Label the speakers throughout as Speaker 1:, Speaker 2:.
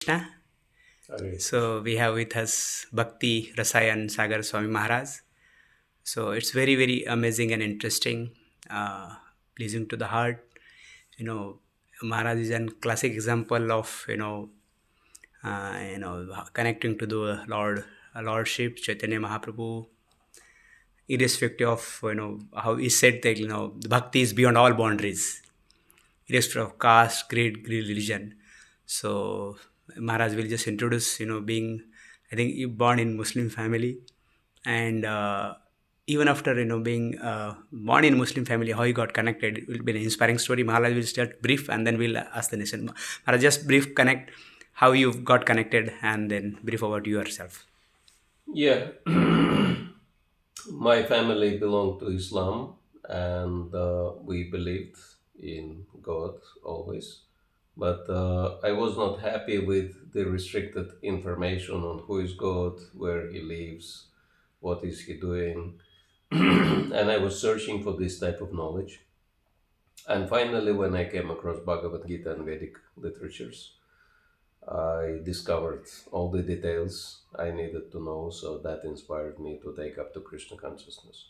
Speaker 1: Krishna.
Speaker 2: Hare
Speaker 1: So we have with us Bhakti, Rasayan, Sagar, Swami Maharaj. So it's very, very amazing and interesting, pleasing to the heart. You know, Maharaj is a classic example of connecting to the Lordship, Chaitanya Mahaprabhu, irrespective of how he said that the bhakti is beyond all boundaries, irrespective of caste, creed, religion. So Maharaj will just introduce, being, I think, you born in Muslim family, and even after being born in Muslim family, how he got connected, it will be an inspiring story. Maharaj will start brief, and then we'll ask the nation. Maharaj, just brief connect how you got connected, and then brief about yourself.
Speaker 2: Yeah, my family belonged to Islam, and we believed in God always. But I was not happy with the restricted information on who is God, where he lives, what is he doing, and I was searching for this type of knowledge. And finally, when I came across Bhagavad Gita and Vedic literatures, I discovered all the details I needed to know, so that inspired me to take up to Krishna consciousness.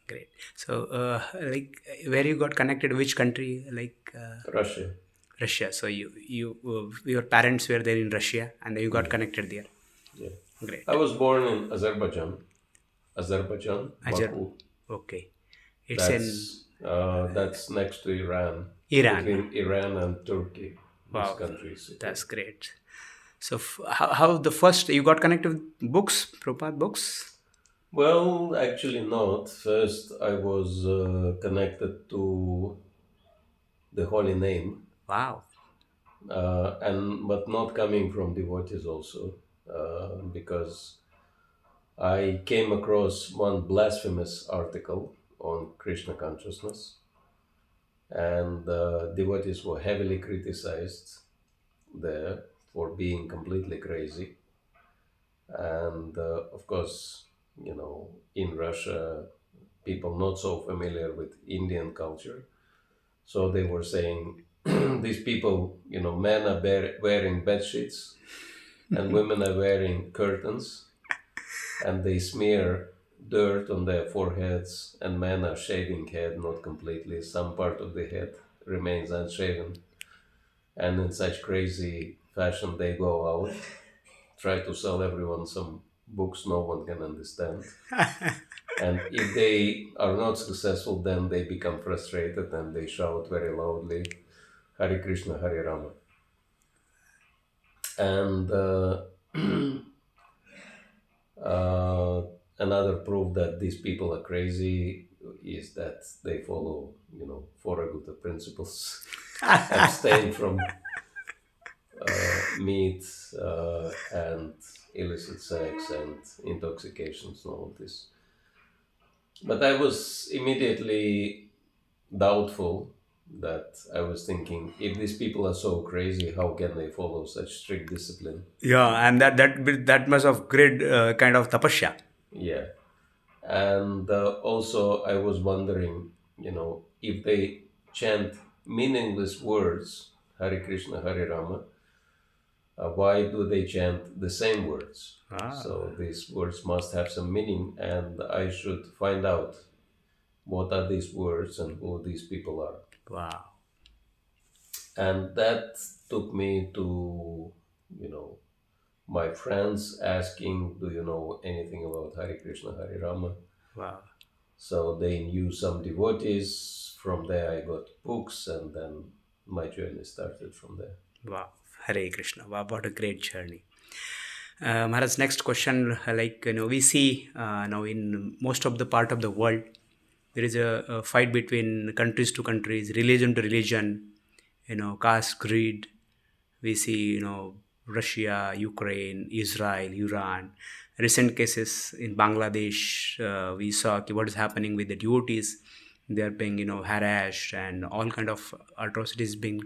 Speaker 1: Great. So, like, where you got connected? Which country? Like
Speaker 2: Russia.
Speaker 1: Russia. So your parents were there in Russia, and you got
Speaker 2: Yeah,
Speaker 1: connected there.
Speaker 2: yeah. I
Speaker 1: Great.
Speaker 2: was born in Azerbaijan,
Speaker 1: Ajar.
Speaker 2: Baku.
Speaker 1: Okay. It's in
Speaker 2: That's next to Iran,
Speaker 1: Iran.
Speaker 2: between Iran and Turkey. This
Speaker 1: Wow,
Speaker 2: country is
Speaker 1: that's
Speaker 2: situated.
Speaker 1: great. So, how the first you got connected with books, Prabhupada books?
Speaker 2: Well, actually not. First, I was connected to the Holy Name,
Speaker 1: Wow.
Speaker 2: and but not coming from devotees also, because I came across one blasphemous article on Krishna consciousness, and devotees were heavily criticized there for being completely crazy. And of course, in Russia, people not so familiar with Indian culture, so they were saying these people, men are wearing bed sheets and women are wearing curtains, and they smear dirt on their foreheads, and men are shaving head not completely, some part of the head remains unshaven, and in such crazy fashion they go out, try to sell everyone some books no one can understand, and if they are not successful, then they become frustrated and they shout very loudly, Hare Krishna, Hare Rama. And Uh, another proof that these people are crazy is that they follow, four Agutta principles, abstain from meat and illicit sex and intoxications and all of this. But I was immediately doubtful that I was thinking, if these people are so crazy, how can they follow such strict discipline?
Speaker 1: Yeah, and that must have great kind of tapasya.
Speaker 2: Yeah. And also, I was wondering, if they chant meaningless words, Hare Krishna, Hare Rama, why do they chant the same words?
Speaker 1: Ah,
Speaker 2: So these words must have some meaning, and I should find out what are these words and who these people are.
Speaker 1: wow.
Speaker 2: And that took me to, my friends asking, do you know anything about Hare Krishna, Hare Rama?
Speaker 1: Wow.
Speaker 2: So they knew some devotees. From there, I got books, and then my journey started from there.
Speaker 1: Wow. Hare Krishna. Wow, what a great journey. Maharaj, next question, we see now in most of the part of the world, there is a fight between countries to countries, religion to religion, caste, creed. We see, Russia, Ukraine, Israel, Iran. Recent cases in Bangladesh, we saw what is happening with the devotees. They are being, harassed, and all kind of atrocities being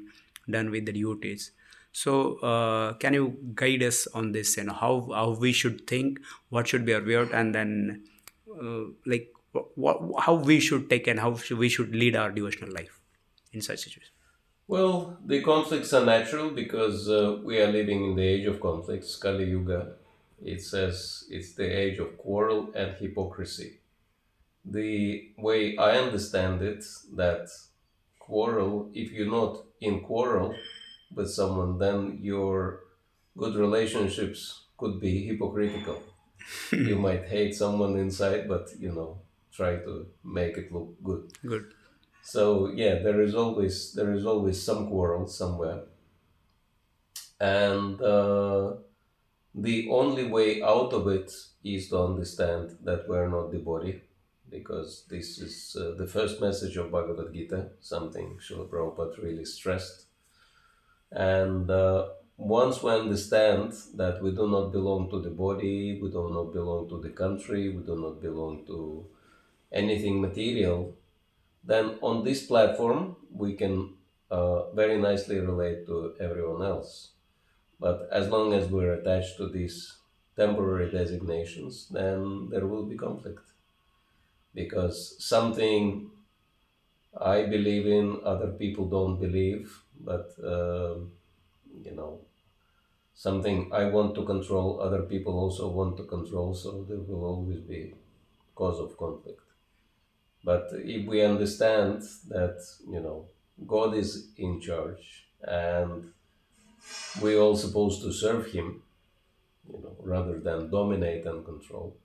Speaker 1: done with the devotees. So, can you guide us on this? How we should think, what should be our view, and then how we should take and we should lead our devotional life in such situations.
Speaker 2: Well, the conflicts are natural because we are living in the age of conflicts, Kali Yuga. It says it's the age of quarrel and hypocrisy. The way I understand it, that quarrel, if you're not in quarrel with someone, then your good relationships could be hypocritical. You might hate someone inside, but try to make it look good.
Speaker 1: Good.
Speaker 2: So yeah, there is always some quarrel somewhere, and the only way out of it is to understand that we're not the body, because this is the first message of Bhagavad Gita, something Srila Prabhupada really stressed. And once we understand that we do not belong to the body, we do not belong to the country, we do not belong to anything material, then on this platform we can very nicely relate to everyone else. But as long as we're attached to these temporary designations, then there will be conflict. Because something I believe in, other people don't believe, but you know, something I want to control, other people also want to control, so there will always be cause of conflict. But if we understand that, God is in charge and we're all supposed to serve Him, rather than dominate and control,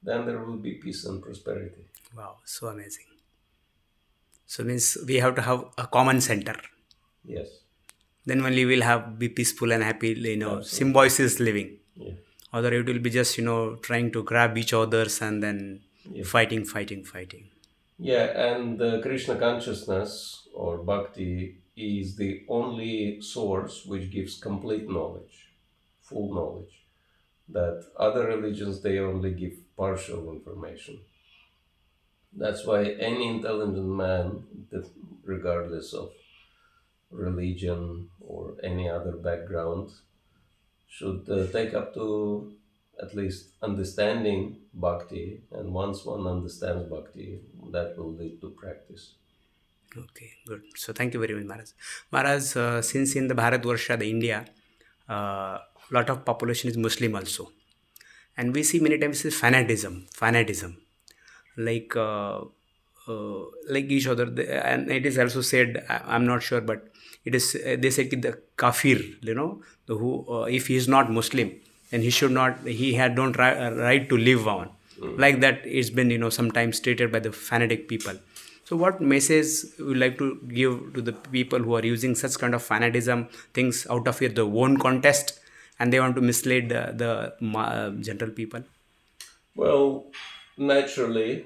Speaker 2: then there will be peace and prosperity.
Speaker 1: Wow, so amazing. So means we have to have a common center.
Speaker 2: Yes,
Speaker 1: Then only we'll have be peaceful and happy,
Speaker 2: absolutely.
Speaker 1: symbiosis living.
Speaker 2: Yeah,
Speaker 1: Other it will be just, trying to grab each others and then
Speaker 2: yeah.
Speaker 1: fighting, fighting, fighting.
Speaker 2: Yeah, and Krishna consciousness or bhakti is the only source which gives complete knowledge, full knowledge. That other religions, they only give partial information. That's why any intelligent man, regardless of religion or any other background, should take up to at least understanding bhakti. And once one understands bhakti, that will lead to practice.
Speaker 1: Okay, good. So thank you very much, Maharaj. Maharaj, since in the Bharatvarsha, the India, lot of population is Muslim also, and we see many times is fanatism, like each other, and it is also said. I'm not sure, but it is they say ki the kafir, the who if he is not Muslim, then he should not, he had don't right to live on, like that. It's been sometimes stated by the fanatic people. So what message would you like to give to the people who are using such kind of fanatism things out of their own contest, and they want to mislead the general people?
Speaker 2: Well, naturally,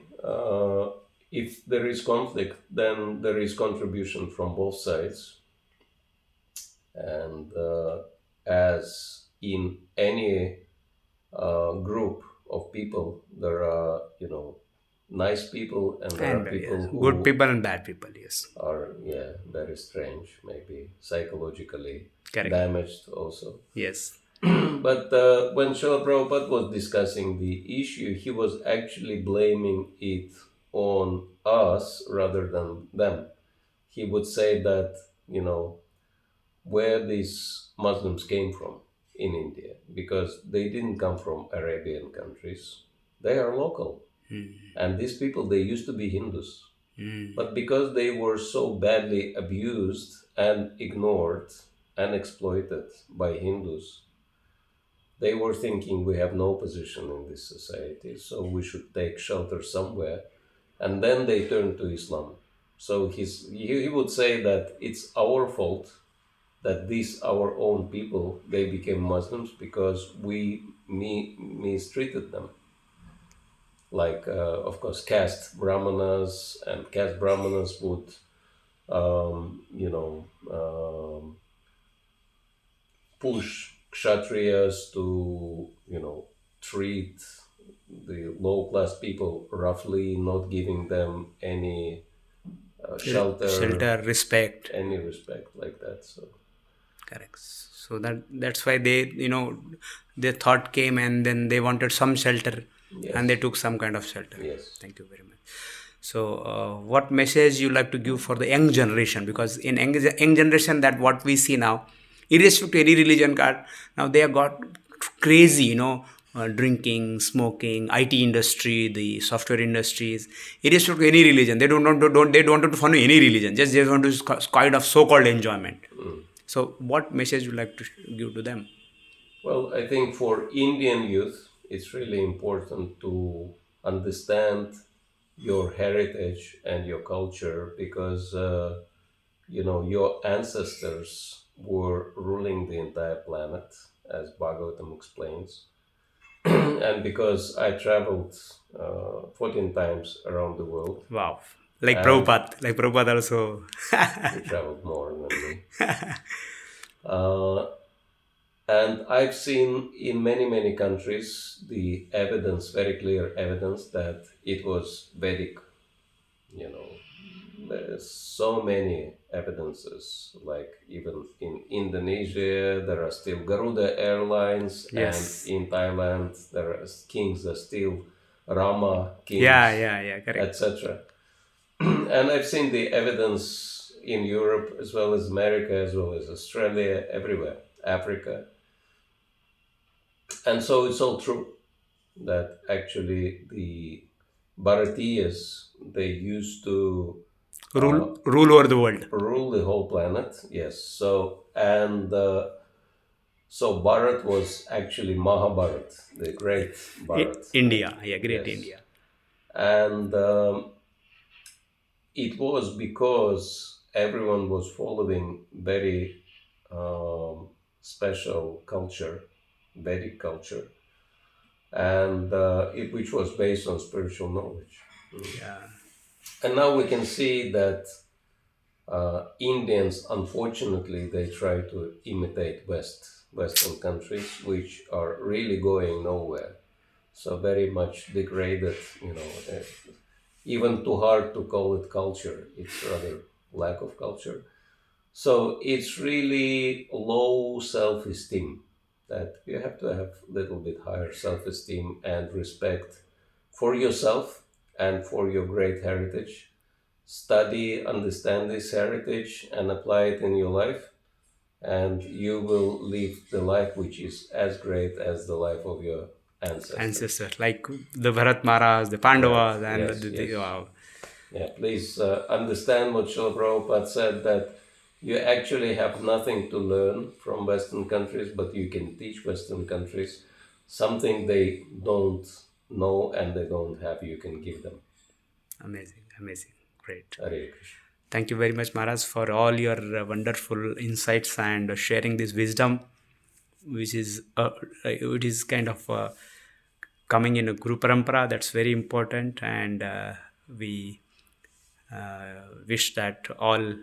Speaker 2: if there is conflict, then there is contribution from both sides. And as in any group of people, there are, nice people, and there are
Speaker 1: And yes,
Speaker 2: people
Speaker 1: good
Speaker 2: who
Speaker 1: people and bad people. Yes,
Speaker 2: are, yeah, very strange, maybe psychologically
Speaker 1: correct.
Speaker 2: damaged also.
Speaker 1: Yes.
Speaker 2: But when Srila Prabhupada was discussing the issue, he was actually blaming it on us rather than them. He would say that, where these Muslims came from in India, because they didn't come from Arabian countries. They are local. And these people, they used to be Hindus. But because they were so badly abused and ignored and exploited by Hindus, they were thinking we have no position in this society, so we should take shelter somewhere. And then they turned to Islam. So he would say that it's our fault that these our own people, they became Muslims because we mistreated them. Like, of course, caste brahmanas would, push kshatriyas to, treat the low class people roughly, not giving them any shelter,
Speaker 1: Shelter, respect.
Speaker 2: any respect like that. So,
Speaker 1: Correct. So that's why they, their thought came and then they wanted some shelter, and they
Speaker 2: yes,
Speaker 1: took some kind of shelter.
Speaker 2: yes.
Speaker 1: Thank you very much. So, what message you like to give for the young generation? Because in young generation, that what we see now, irrespective to any religion card, now they have got crazy, drinking, smoking, IT industry, the software industries, irrespective to any religion. They don't want to follow any religion. Just they want to kind of so-called enjoyment. So, what message you like to give to them?
Speaker 2: Well, I think for Indian youth, it's really important to understand your heritage and your culture because your ancestors were ruling the entire planet, as Bhagavatam explains. And because I traveled 14 times around the world,
Speaker 1: Wow. Like
Speaker 2: and
Speaker 1: Prabhupada. Like Prabhupada also.
Speaker 2: you traveled more than me. Uh, and I've seen in many, many countries the evidence, very clear evidence that it was Vedic. You know, there's so many evidences. Like even in Indonesia, there are still Garuda Airlines, and
Speaker 1: Yes.
Speaker 2: in Thailand, there are kings are still Rama
Speaker 1: Yeah,
Speaker 2: kings,
Speaker 1: yeah, yeah, correct.
Speaker 2: etc. And I've seen the evidence in Europe as well as America, as well as Australia, everywhere, Africa. And so it's all true that actually the Bharatiyas, they used to
Speaker 1: Rule
Speaker 2: uh,
Speaker 1: rule over the world.
Speaker 2: rule the whole planet. Yes. So Bharat was actually Mahabharat, the great Bharat, right?
Speaker 1: India, yeah, great
Speaker 2: Yes.
Speaker 1: India.
Speaker 2: And it was because everyone was following very um, special culture, Vedic culture, and which was based on spiritual knowledge.
Speaker 1: Yeah.
Speaker 2: And now we can see that Indians, unfortunately, they try to imitate Western countries, which are really going nowhere. So very much degraded, even too hard to call it culture. It's rather lack of culture. So it's really low self-esteem that you have to have a little bit higher self-esteem and respect for yourself and for your great heritage. Study, understand this heritage and apply it in your life, and you will live the life which is as great as the life of your ancestors.
Speaker 1: Ancestor, like the Bharat Maharaj, the
Speaker 2: Right,
Speaker 1: Pandavas, and
Speaker 2: yes, yes.
Speaker 1: wow.
Speaker 2: Yeah, please understand what Srila Prabhupada said, that you actually have nothing to learn from Western countries, but you can teach Western countries something they don't know and they don't have, you can give them.
Speaker 1: Amazing, amazing, great.
Speaker 2: Hare Krishna.
Speaker 1: Thank you very much, Maharaj, for all your wonderful insights and sharing this wisdom, which is it is kind of coming in a Guru Parampara. That's very important, and we wish that all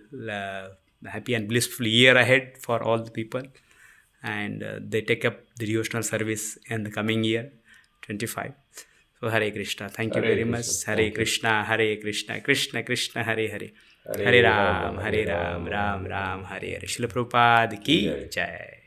Speaker 1: happy and blissful year ahead for all the people, and they take up the devotional service in the coming year 25. So Hare Krishna, thank you
Speaker 2: Hare
Speaker 1: very
Speaker 2: Krishna.
Speaker 1: much. Hare
Speaker 2: Thank you.
Speaker 1: Krishna, Hare Krishna, Krishna Krishna, Hare Hare, Hare
Speaker 2: Hare Rama,
Speaker 1: Ram,
Speaker 2: Hare
Speaker 1: Hare Ram,
Speaker 2: Rama,
Speaker 1: Ram
Speaker 2: Rama
Speaker 1: Ram,
Speaker 2: Rama.
Speaker 1: Hare Hare. Srila Prabhupada
Speaker 2: Ki
Speaker 1: ki
Speaker 2: Jai.
Speaker 1: jai.